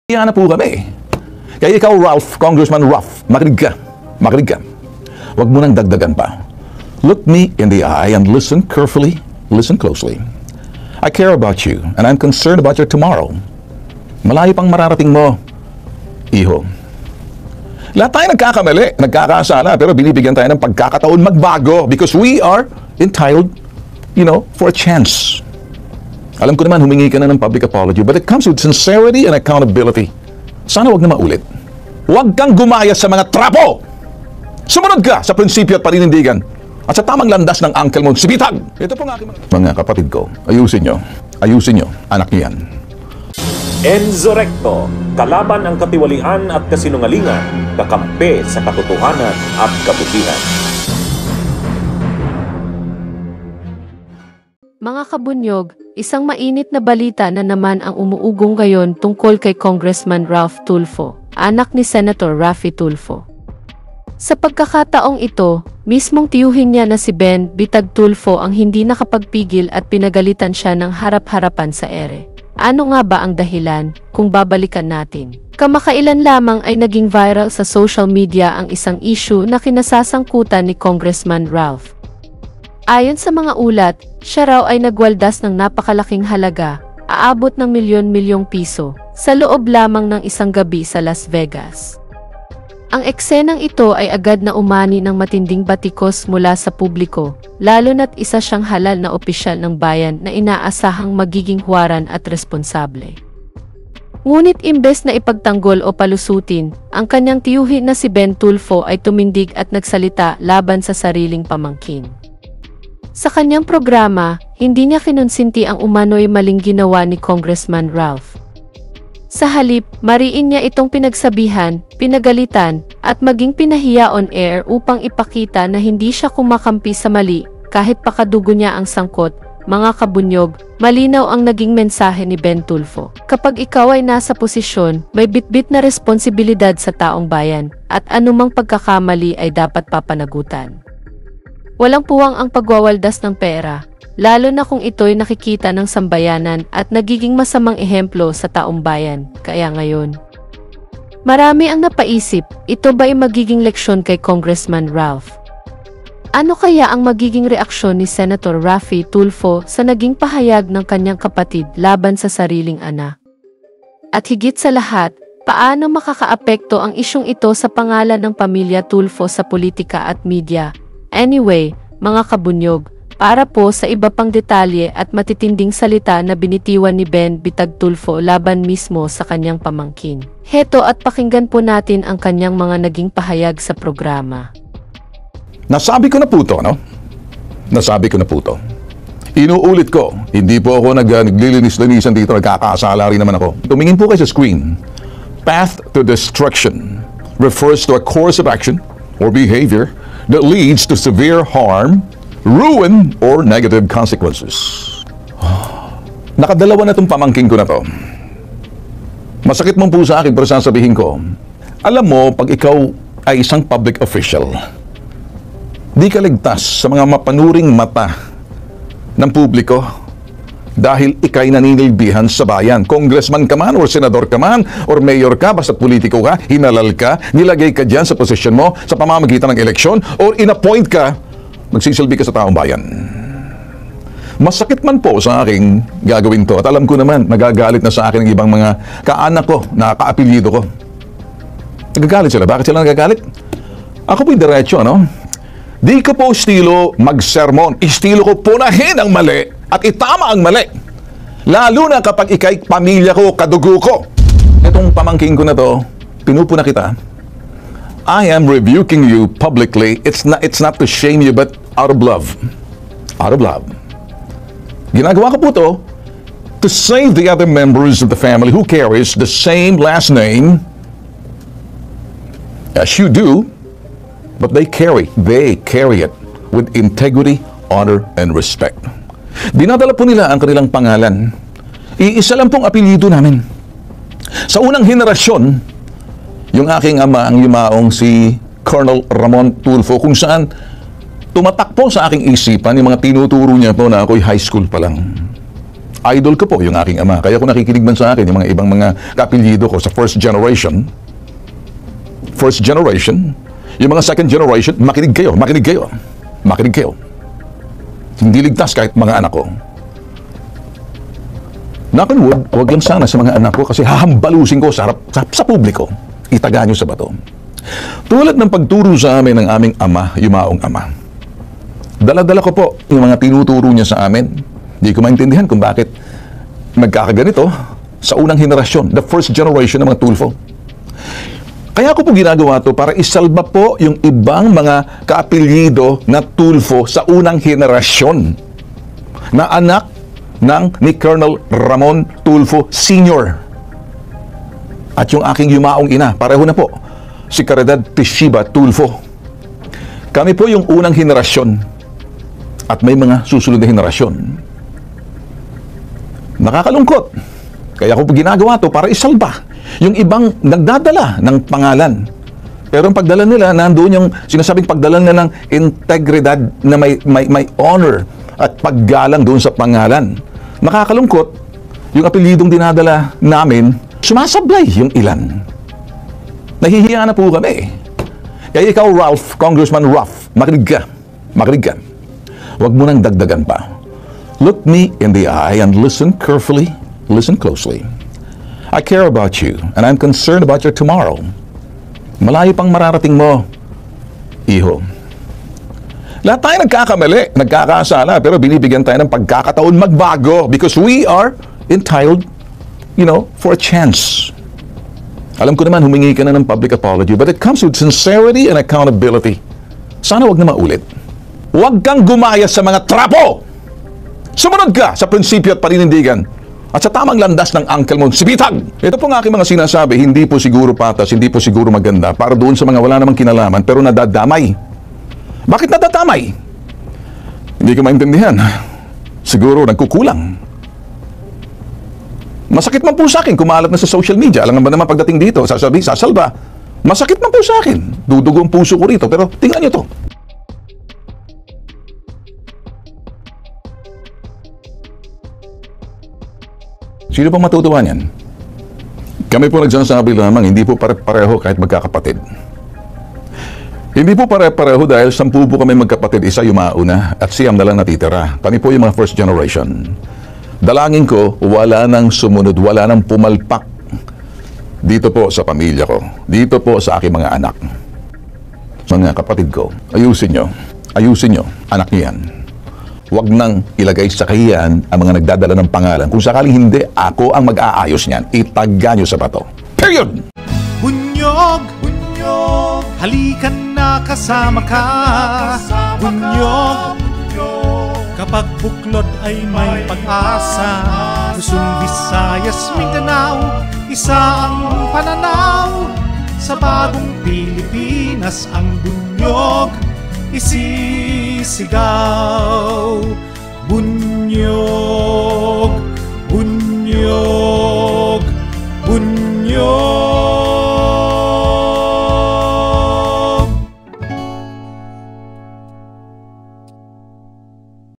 Yan na po kami. Kaya ikaw, Ralph, Congressman Ralph, makinig ka. Makinig ka. Huwag mo nang dagdagan pa. Look me in the eye and listen carefully, listen closely. I care about you and I'm concerned about your tomorrow. Malayo pang mararating mo, iho. Lahat tayo nagkakamali, nagkakasala, pero binibigyan tayo ng pagkakataon magbago because we are entitled, for a chance. Alam ko naman, humingi ka na ng public apology, but it comes with sincerity and accountability. Sana wag na maulit. Huwag kang gumaya sa mga trapo! Sumunod ka sa prinsipyo at paninindigan at sa tamang landas ng uncle mo, si Bitag! Ito po nga aking mga kapatid ko, ayusin nyo, anak niyan. Enzo Recto, kalaban ang katiwalian at kasinungalingan, kakampi sa katotohanan at kabutihan. Mga kabunyog, isang mainit na balita na naman ang umuugong ngayon tungkol kay Congressman Ralph Tulfo, anak ni Senator Raffy Tulfo. Sa pagkakataong ito, mismong tiyuhin niya na si Ben Bitag Tulfo ang hindi nakapagpigil at pinagalitan siya ng harap-harapan sa ere. Ano nga ba ang dahilan kung babalikan natin? Kamakailan lamang ay naging viral sa social media ang isang issue na kinasasangkutan ni Congressman Ralph. Ayon sa mga ulat, siya raw ay nagwaldas ng napakalaking halaga, aabot ng milyon-milyong piso, sa loob lamang ng isang gabi sa Las Vegas. Ang eksenang ito ay agad na umani ng matinding batikos mula sa publiko, lalo na't isa siyang halal na opisyal ng bayan na inaasahang magiging huwaran at responsable. Ngunit imbes na ipagtanggol o palusutin, ang kanyang tiyuhin na si Ben Tulfo ay tumindig at nagsalita laban sa sariling pamangkin. Sa kanyang programa, hindi niya kinonsinti ang umano'y maling ginawa ni Congressman Ralph. Sa halip, mariin niya itong pinagsabihan, pinagalitan, at maging pinahiya on air upang ipakita na hindi siya kumakampi sa mali, kahit pakadugo niya ang sangkot. Mga kabunyog, malinaw ang naging mensahe ni Ben Tulfo. Kapag ikaw ay nasa posisyon, may bitbit na responsibilidad sa taong bayan, at anumang pagkakamali ay dapat papanagutan. Walang puwang ang pagwawaldas ng pera, lalo na kung ito'y nakikita ng sambayanan at nagiging masamang ehemplo sa taong bayan. Kaya ngayon, marami ang napaisip, ito ba'y magiging leksyon kay Congressman Ralph? Ano kaya ang magiging reaksyon ni Senator Raffy Tulfo sa naging pahayag ng kanyang kapatid laban sa sariling anak? At higit sa lahat, paano makakaapekto ang isyong ito sa pangalan ng pamilya Tulfo sa politika at media? Anyway, mga kabunyog, para po sa iba pang detalye at matitinding salita na binitiwan ni Ben Bitag Tulfo laban mismo sa kanyang pamangkin. Heto at pakinggan po natin ang kanyang mga naging pahayag sa programa. Nasabi ko na po to, no? Nasabi ko na po to. Inuulit ko, hindi po ako naglilinis-linisan dito, nagkakasala rin naman ako. Tumingin po kayo sa screen. Path to destruction refers to a course of action or behavior that leads to severe harm, ruin, or negative consequences. Nakadalawa na itong pamangkin ko na to. Masakit mong po sa akin pero sasabihin ko, alam mo, pag ikaw ay isang public official, di ka ligtas sa mga mapanuring mata ng publiko dahil ikay naninilbihan sa bayan. Congressman ka man, or senador ka man, or mayor ka, basta politiko ka, hinalal ka, nilagay ka dyan sa posisyon mo sa pamamagitan ng eleksyon, or inappoint ka, magsisilbi ka sa taong bayan. Masakit man po sa aking gagawin to, at alam ko naman, nagagalit na sa akin ng ibang mga kaanak ko, na kaapelyido ko. Nagagalit sila. Bakit sila nagagalit? Ako po'y diretso, Di ko po estilo magsermon. Estilo ko punahin ang mali at itama ang mali. Lalo na kapag ikay pamilya ko, kadugo ko. Itong pamangking ko na to, pinupuna kita. I am rebuking you publicly. It's not to shame you, but out of love. Out of love. Ginagawa ko po to to save the other members of the family who carries the same last name as you do, but they carry it with integrity, honor, and respect. Dinadala po nila ang kanilang pangalan. Iisa lang pong apelyido namin. Sa unang henerasyon, yung aking ama, ang yumaong si Colonel Ramon Tulfo, kung saan tumatak po sa aking isipan yung mga tinuturo niya po na ako'y high school pa lang. idol ko po yung aking ama. Kaya kung nakikinig man sa akin, yung mga ibang mga kapilyido ko sa first generation, yung mga second generation, makinig kayo. Hindi ligtas kahit mga anak ko. Knock on wood, huwag lang sana sa mga anak ko kasi hahambalusin ko sa publiko. Itaga nyo sa bato. Tulad ng pagturo sa amin ng aming ama, yumaong ama. Dala-dala ko po yung mga tinuturo niya sa amin. Hindi ko maintindihan kung bakit nagkakaganito sa unang henerasyon, the first generation ng mga Tulfo. Kaya ko po ginagawa to para isalba po yung ibang mga kaapelyido na Tulfo sa unang henerasyon na anak ni Colonel Ramon Tulfo Sr. At yung aking yumaong ina, pareho na po, si Caridad Tishiba Tulfo. Kami po yung unang henerasyon at may mga susunod na henerasyon. Nakakalungkot. Kaya ko po ginagawa to para isalba yung ibang nagdadala ng pangalan. Pero ang pagdala nila, nandoon yung sinasabing pagdala nila ng integridad na may honor at paggalang doon sa pangalan. Nakakalungkot, yung apelyidong dinadala namin, sumasablay yung ilan. Nahihiya na po kami. Kaya ikaw, Ralph, Congressman Ralph, makinig ka. Huwag mo nang dagdagan pa. Look me in the eye and listen carefully, listen closely. I care about you, and I'm concerned about your tomorrow. Malayo pang mararating mo, iho. Lahat tayo nagkakamali, nagkakasala, pero binibigyan tayo ng pagkakataon magbago because we are entitled, for a chance. Alam ko naman, humingi ka na ng public apology, but it comes with sincerity and accountability. Sana wag na maulit. Huwag kang gumaya sa mga trapo! Sumunod ka sa prinsipyo at paninindigan at sa tamang landas ng uncle mo, si Bitag. Ito po ang aking mga sinasabi, hindi po siguro patas, hindi po siguro maganda para doon sa mga wala namang kinalaman pero nadadamay. Bakit nadadamay? Hindi ko maintindihan. Siguro nagkukulang. Masakit man po sa akin, kumalat na sa social media. Alam ba naman pagdating dito, sasalba. Masakit man po sa akin. Dudugo ang puso ko rito, pero tingnan nyo to. Sino pang matutuwa niyan? Kami po nagsasabi lamang, hindi po pare-pareho kahit magkakapatid. Hindi po pare-pareho dahil 10 po kami magkapatid, isa yumauna at siyam na lang natitira. Kami po yung mga first generation. Dalangin ko, wala nang sumunod, wala nang pumalpak dito po sa pamilya ko, dito po sa aking mga anak. Mga kapatid ko, ayusin nyo, anak niyo yan. Huwag nang ilagay sa kahiyan ang mga nagdadala ng pangalan. Kung sakaling hindi, ako ang mag-aayos niyan. Itaga nyo sa bato. Period! Bunyog, halikan na kasama ka. Bunyog, kapag buklod ay may pag-asa. Luzon, Visayas, Mindanao, isa ang pananaw. Sa bagong Pilipinas ang bunyog isisigaw. Bunyog.